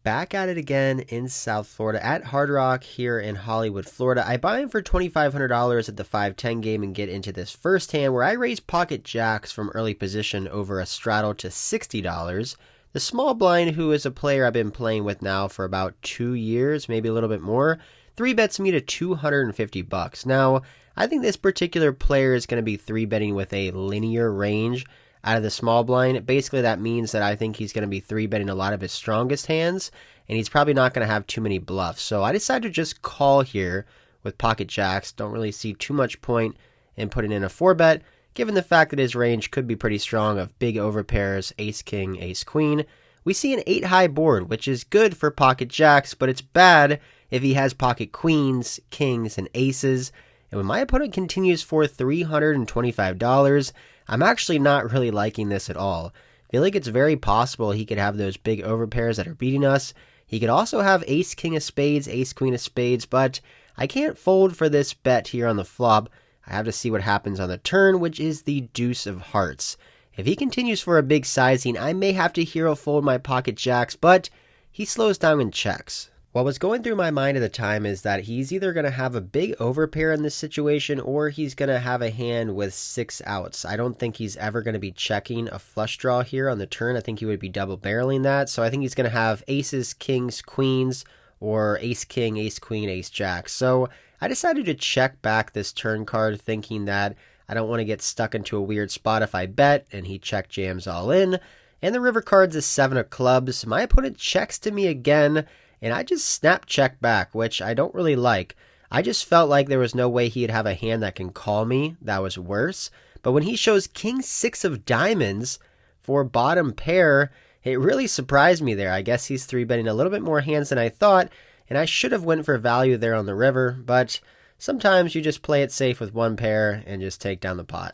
back at it again in South Florida at Hard Rock here in Hollywood, Florida. I buy in for $2,500 at the 5-10 game and get into this first hand where I raise pocket jacks from early position over a straddle to $60. The small blind, who is a player I've been playing with now for about 2 years, maybe a little bit more, 3-bets me to $250. Now, I think this particular player is going to be 3-betting with a linear range out of the small blind. Basically, that means that I think he's going to be 3-betting a lot of his strongest hands, and he's probably not going to have too many bluffs. So I decided to just call here with pocket jacks. Don't really see too much point in putting in a 4-bet, given the fact that his range could be pretty strong of big overpairs, ace-king, ace-queen. We see an 8-high board, which is good for pocket jacks, but it's bad if he has pocket queens, kings, and aces. And when my opponent continues for $325, I'm actually not really liking this at all. I feel like it's very possible he could have those big overpairs that are beating us. He could also have ace-king of spades, ace-queen of spades, but I can't fold for this bet here on the flop. I have to see what happens on the turn, which is the deuce of hearts. If he continues for a big sizing, I may have to hero fold my pocket jacks, but he slows down and checks. What was going through my mind at the time is that he's either going to have a big overpair in this situation or he's going to have a hand with 6 outs. I don't think he's ever going to be checking a flush draw here on the turn. I think he would be double barreling that. So I think he's going to have aces, kings, queens, or ace-king, ace-queen, ace-jack. So I decided to check back this turn card thinking that I don't want to get stuck into a weird spot if I bet, and he check jams all in. And the river cards is 7 of clubs. My opponent checks to me again, and I just snap check back, which I don't really like. I just felt like there was no way he'd have a hand that can call me. That was worse. But when he shows king 6 of diamonds for bottom pair, it really surprised me there. I guess he's 3-betting a little bit more hands than I thought, and I should have went for value there on the river, but sometimes you just play it safe with one pair and just take down the pot.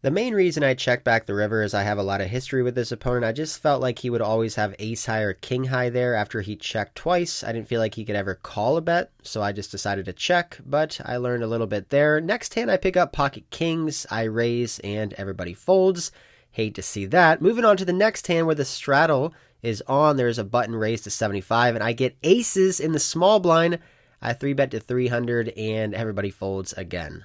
The main reason I checked back the river is I have a lot of history with this opponent. I just felt like he would always have ace-high or king-high there after he checked twice. I didn't feel like he could ever call a bet, so I just decided to check, but I learned a little bit there. Next hand, I pick up pocket kings, I raise, and everybody folds. Hate to see that. Moving on to the next hand where the straddle is on, there's a button raised to 75, and I get aces in the small blind. I 3-bet to 300, and everybody folds again.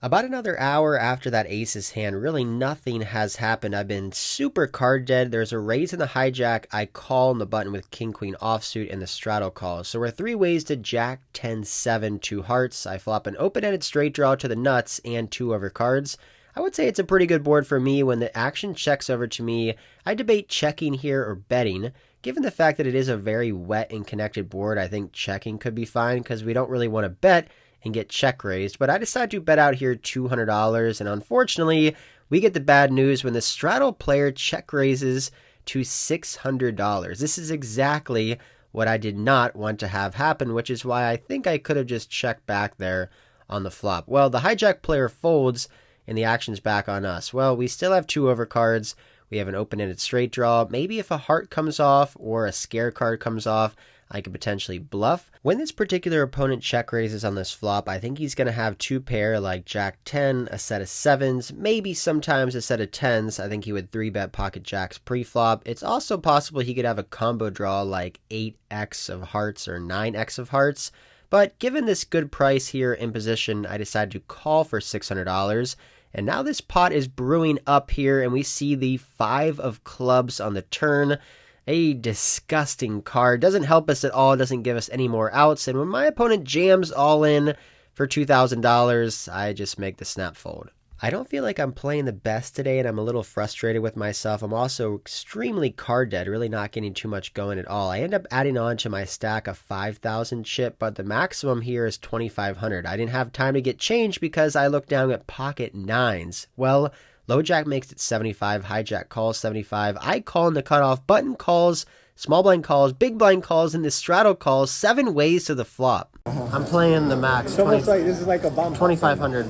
About another hour after that aces hand, really nothing has happened. I've been super card dead. There's a raise in the hijack. I call on the button with king queen offsuit, and the straddle calls. So we're 3 ways to jack 10-7, 2 hearts. I flop an open-ended straight draw to the nuts and 2 over cards. I would say it's a pretty good board for me. When the action checks over to me, I debate checking here or betting. Given the fact that it is a very wet and connected board, I think checking could be fine because we don't really want to bet and get check raised, but I decided to bet out here $200, and unfortunately, we get the bad news when the straddle player check raises to $600. This is exactly what I did not want to have happen, which is why I think I could have just checked back there on the flop. Well, the hijack player folds, and the action's back on us. Well, we still have 2 overcards. We have an open-ended straight draw. Maybe if a heart comes off or a scare card comes off, I could potentially bluff. When this particular opponent check raises on this flop, I think he's going to have 2 pair like jack 10, a set of 7s, maybe sometimes a set of 10s. I think he would 3-bet pocket jacks pre-flop. It's also possible he could have a combo draw like 8x of hearts or 9x of hearts. But given this good price here in position, I decided to call for $600. And now this pot is brewing up here, and we see the 5 of clubs on the turn. A disgusting card. Doesn't help us at all. Doesn't give us any more outs. And when my opponent jams all in for $2,000, I just make the snap fold. I don't feel like I'm playing the best today, and I'm a little frustrated with myself. I'm also extremely card dead, really not getting too much going at all. I end up adding on to my stack a 5,000 chip, but the maximum here is 2,500. I didn't have time to get change because I looked down at pocket 9s. Well, low jack makes it 75, hijack calls 75. I call in the cutoff, button calls, small blind calls, big blind calls, and the straddle calls. 7 ways to the flop. I'm playing the max. It's almost like this is like a bomb. 2,500.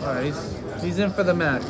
All right, he's in for the max.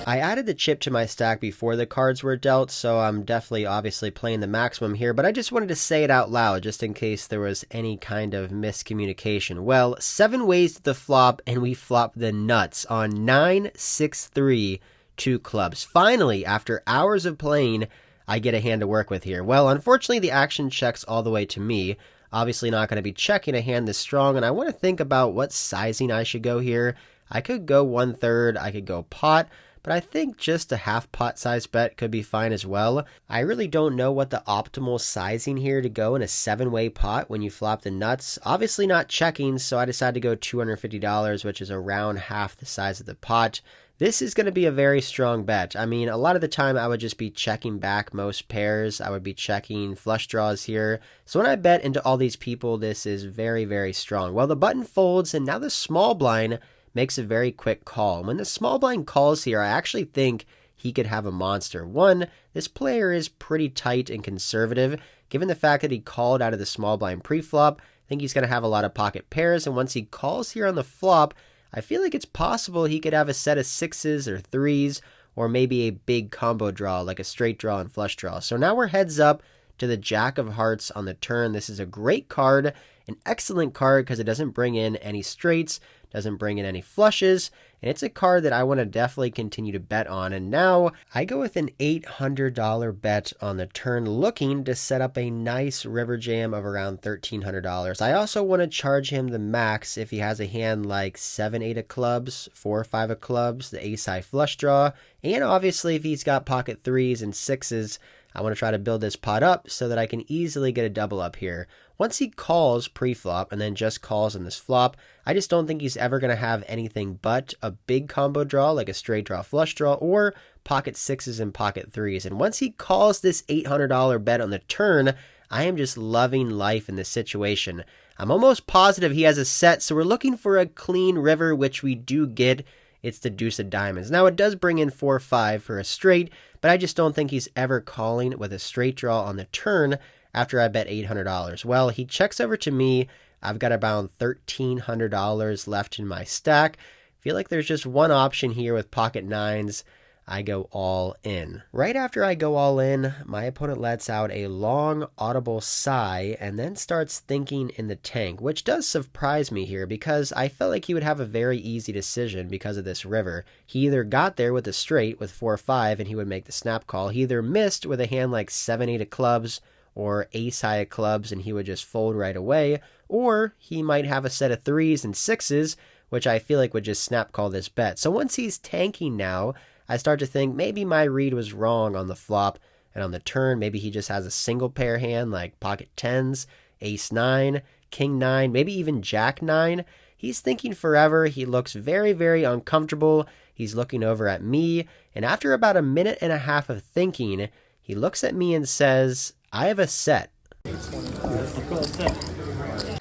I added the chip to my stack before the cards were dealt, so I'm definitely obviously playing the maximum here, but I just wanted to say it out loud just in case there was any kind of miscommunication. Well, 7 ways to the flop, and we flop the nuts on 9, 6, 3, 2 clubs. Finally, after hours of playing, I get a hand to work with here? Well, unfortunately, the action checks all the way to me. Obviously not going to be checking a hand this strong, and I want to think about what sizing I should go here. I could go 1/3, I could go pot, but I think just a half pot size bet could be fine as well. I really don't know what the optimal sizing here to go in a 7-way pot when you flop the nuts. Obviously not checking, so I decided to go $250, which is around half the size of the pot. This is going to be a very strong bet. I mean, a lot of the time I would just be checking back most pairs. I would be checking flush draws here. So when I bet into all these people, this is very, very strong. Well, the button folds, and now the small blind makes a very quick call. When the small blind calls here, I actually think he could have a monster. One, this player is pretty tight and conservative. Given the fact that he called out of the small blind pre-flop, I think he's going to have a lot of pocket pairs, and once he calls here on the flop, I feel like it's possible he could have a set of 6s or 3s, or maybe a big combo draw like a straight draw and flush draw. So now we're heads up to the Jack of Hearts on the turn. This is a great card, an excellent card because it doesn't bring in any straights, doesn't bring in any flushes, and it's a card that I want to definitely continue to bet on. And now I go with an $800 bet on the turn, looking to set up a nice river jam of around $1,300. I also want to charge him the max if he has a hand like 7-8 of clubs, 4-5 of clubs, the ace-high flush draw, and obviously if he's got pocket 3s and 6s, I want to try to build this pot up so that I can easily get a double up here. Once he calls pre-flop and then just calls on this flop, I just don't think he's ever going to have anything but a big combo draw like a straight draw flush draw or pocket 6s and pocket 3s. And once he calls this $800 bet on the turn, I am just loving life in this situation. I'm almost positive he has a set, so we're looking for a clean river, which we do get. It's the deuce of diamonds. Now, it does bring in 4-5 for a straight, but I just don't think he's ever calling with a straight draw on the turn after I bet $800. Well, he checks over to me. I've got about $1,300 left in my stack. Feel like there's just one option here with pocket 9s. I go all in. Right after I go all in, my opponent lets out a long audible sigh and then starts thinking in the tank, which does surprise me here because I felt like he would have a very easy decision because of this river. He either got there with a straight with 4-5 and he would make the snap call. He either missed with a hand like 7-8 of clubs or ace-high of clubs and he would just fold right away, or he might have a set of 3s and 6s, which I feel like would just snap call this bet. So once he's tanking now, I start to think maybe my read was wrong on the flop, and on the turn, maybe he just has a single pair hand like pocket 10s, ace 9, king 9, maybe even jack 9. He's thinking forever. He looks very, very uncomfortable. He's looking over at me, and after about a minute and a half of thinking, he looks at me and says, "I have a set."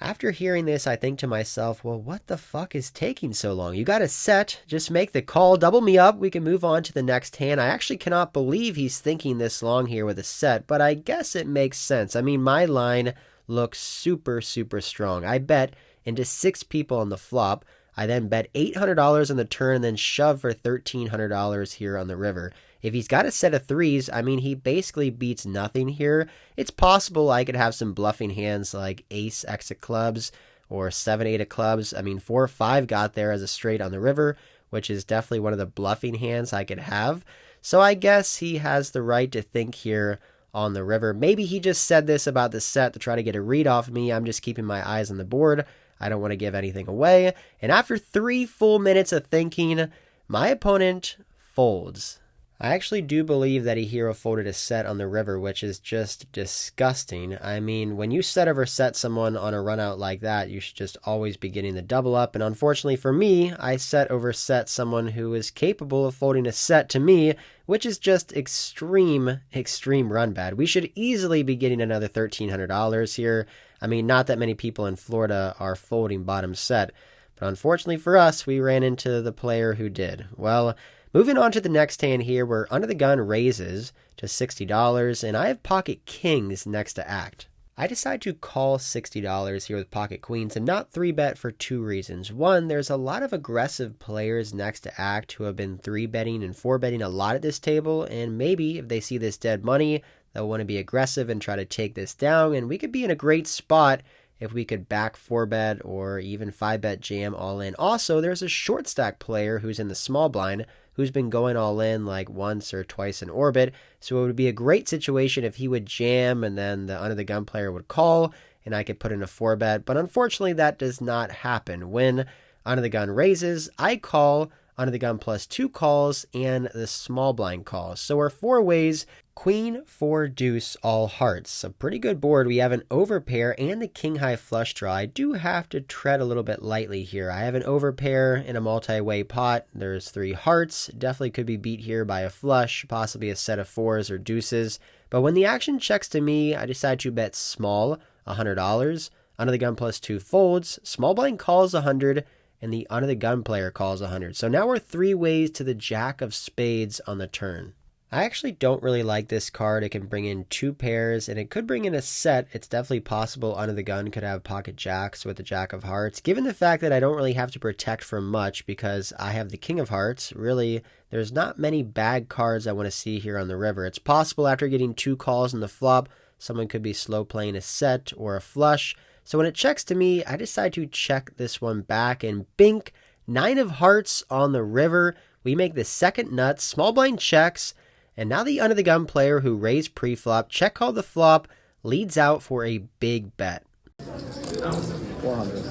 After hearing this, I think to myself, well, what the fuck is taking so long? You got a set, just make the call, double me up, we can move on to the next hand. I actually cannot believe he's thinking this long here with a set, but I guess it makes sense. I mean, my line looks super, super strong. I bet into 6 people on the flop. I then bet $800 on the turn and then shove for $1,300 here on the river. If he's got a set of 3s, I mean, he basically beats nothing here. It's possible I could have some bluffing hands like ace X of clubs or 7-8 of clubs. I mean, 4-5 got there as a straight on the river, which is definitely one of the bluffing hands I could have. So I guess he has the right to think here on the river. Maybe he just said this about the set to try to get a read off me. I'm just keeping my eyes on the board. I don't want to give anything away. And after 3 full minutes of thinking, my opponent folds. I actually do believe that he hero folded a set on the river, which is just disgusting. I mean, when you set over set someone on a run out like that, you should just always be getting the double up. And unfortunately for me, I set over set someone who is capable of folding a set to me, which is just extreme run bad. We should easily be getting another $1,300 here. I mean, not that many people in Florida are folding bottom set, but unfortunately for us, we ran into the player who did. Well, moving on to the next hand here, where Under the Gun raises to $60, and I have pocket kings next to act. I decide to call $60 here with pocket queens and not 3-bet for 2 reasons. One, there's a lot of aggressive players next to act who have been 3-betting and 4-betting a lot at this table, and maybe if they see this dead money, they'll want to be aggressive and try to take this down, and we could be in a great spot if we could back 4-bet or even 5-bet jam all in. Also, there's a short stack player who's in the small blind who's been going all in like once or twice in orbit. So it would be a great situation if he would jam and then the under the gun player would call and I could put in a 4-bet. But unfortunately, that does not happen. When under the gun raises, I call, under the gun plus 2 calls, and the small blind calls. So we're 4 ways. Queen, 4, deuce, all hearts. A pretty good board. We have an overpair and the king high flush draw. I do have to tread a little bit lightly here. I have an overpair in a multi-way pot. There's 3 hearts. Definitely could be beat here by a flush, possibly a set of 4s or deuces. But when the action checks to me, I decide to bet small, $100. Under the gun plus 2 folds. Small blind calls 100. And the under the gun player calls 100. So now we're 3 ways to the jack of spades on the turn. I actually don't really like this card. It can bring in 2 pairs, and it could bring in a set. It's definitely possible under the gun could have pocket jacks with the jack of hearts. Given the fact that I don't really have to protect from much because I have the king of hearts, really, there's not many bad cards I want to see here on the river. It's possible after getting 2 calls in the flop, someone could be slow playing a set or a flush. So when it checks to me, I decide to check this one back, and bink, 9 of hearts on the river. We make the second nut, small blind checks, and now the under the gun player who raised pre-flop, check called the flop, leads out for a big bet. 400.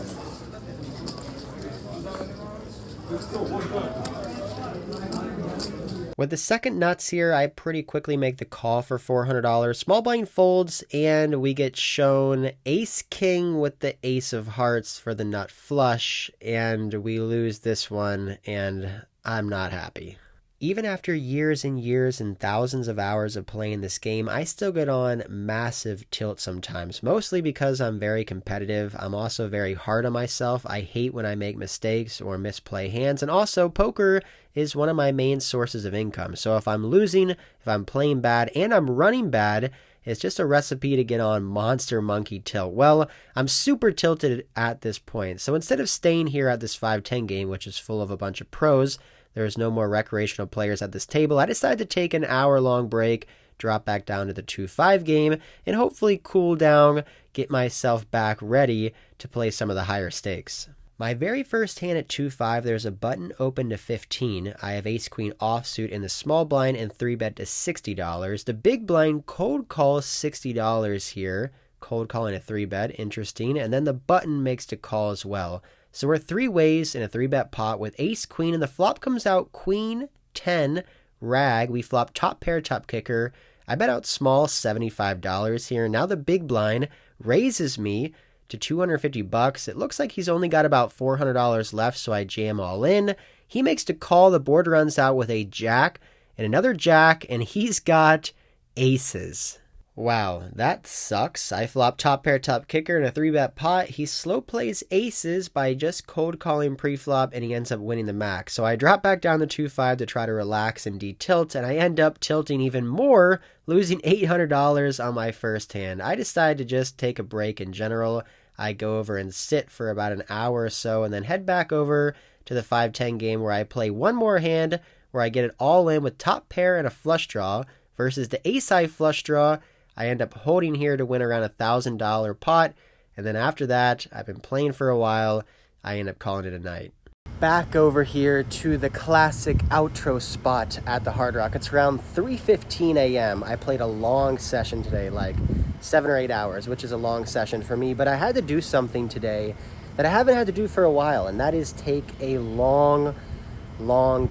With the second nuts here, I pretty quickly make the call for $400. Small blind folds, and we get shown ace-king with the ace of hearts for the nut flush, and we lose this one, and I'm not happy. Even after years and years and thousands of hours of playing this game, I still get on massive tilt sometimes, mostly because I'm very competitive. I'm also very hard on myself. I hate when I make mistakes or misplay hands, and also poker is one of my main sources of income. So if I'm losing, if I'm playing bad, and I'm running bad, it's just a recipe to get on monster monkey tilt. Well, I'm super tilted at this point. So instead of staying here at this 5-10 game, which is full of a bunch of pros, there's no more recreational players at this table, I decided to take an hour-long break, drop back down to the 2-5 game, and hopefully cool down, get myself back ready to play some of the higher stakes. My very first hand at 2-5, there's a button open to 15. I have ace-queen offsuit in the small blind and 3-bet to $60. The big blind cold calls $60 here. Cold calling a 3-bet, interesting. And then the button makes the call as well. So we're 3 ways in a 3-bet pot with ace-queen, and the flop comes out queen, 10, rag. We flop top pair, top kicker. I bet out small, $75 here. Now the big blind raises me to $250. It looks like he's only got about $400 left, so I jam all in. He makes the call. The board runs out with a jack and another jack, and he's got aces. Wow, that sucks. I flop top pair, top kicker in a 3-bet pot. He slow plays aces by just cold calling pre-flop, and he ends up winning the max. So I drop back down to 2-5 to try to relax and de-tilt, and I end up tilting even more, losing $800 on my first hand. I decide to just take a break in general. I go over and sit for about an hour or so, and then head back over to the 5-10 game where I play one more hand where I get it all in with top pair and a flush draw versus the ace-high flush draw. I end up holding here to win around $1,000 pot, and then after that, I've been playing for a while, I end up calling it a night. Back over here to the classic outro spot at the Hard Rock. It's around 3:15 a.m. I played a long session today, like 7 or 8 hours, which is a long session for me, but I had to do something today that I haven't had to do for a while, and that is take a long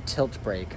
tilt break.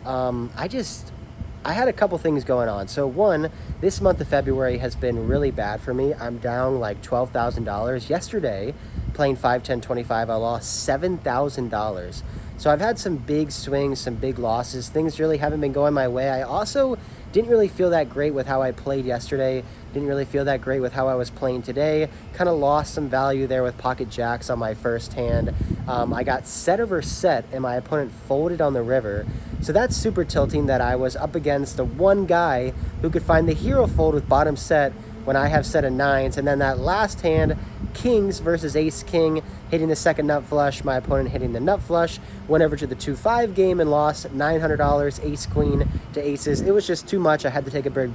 I had a couple things going on. So one, this month of February has been really bad for me. I'm down like $12,000. Yesterday, playing 5, 10, 25, I lost $7,000. So I've had some big swings, some big losses. Things really haven't been going my way. I also didn't really feel that great with how I played yesterday. Didn't really feel that great with how I was playing today. Kind of lost some value there with pocket jacks on my first hand. I got set over set, and my opponent folded on the river. So that's super tilting that I was up against the one guy who could find the hero fold with bottom set when I have set of 9s. And then that last hand, kings versus ace king, hitting the second nut flush, my opponent hitting the nut flush, went over to the 2-5 game and lost $900, ace queen to aces. It was just too much. I had to take a big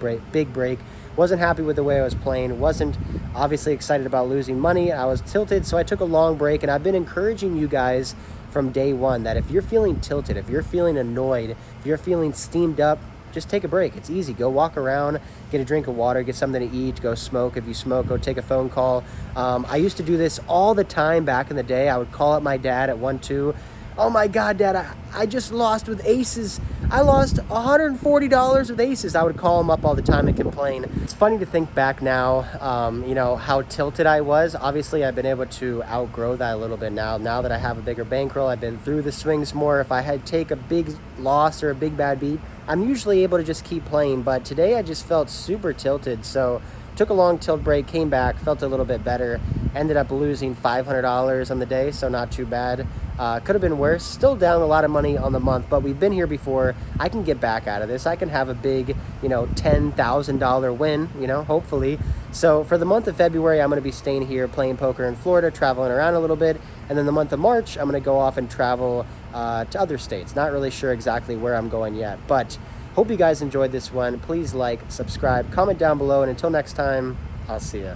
break. Wasn't happy with the way I was playing. Wasn't obviously excited about losing money. I was tilted, so I took a long break, and I've been encouraging you guys from day one that if you're feeling tilted, if you're feeling annoyed, if you're feeling steamed up, just take a break. It's easy. Go walk around, get a drink of water, get something to eat, go smoke. If you smoke, go take a phone call. I used to do this all the time back in the day. I would call up my dad at 1-2. Oh my God, Dad, I just lost with aces. I lost $140 with aces. I would call him up all the time and complain. It's funny to think back now, how tilted I was. Obviously, I've been able to outgrow that a little bit now. Now that I have a bigger bankroll, I've been through the swings more. If I had to take a big loss or a big bad beat, I'm usually able to just keep playing. But today I just felt super tilted. So took a long tilt break, came back, felt a little bit better. Ended up losing $500 on the day, so not too bad. Could have been worse. Still down a lot of money on the month, but we've been here before. I can get back out of this. I can have a big, $10,000 win, hopefully. So for the month of February, I'm going to be staying here playing poker in Florida, traveling around a little bit. And then the month of March, I'm going to go off and travel to other states. Not really sure exactly where I'm going yet, but hope you guys enjoyed this one. Please like, subscribe, comment down below, and until next time, I'll see ya.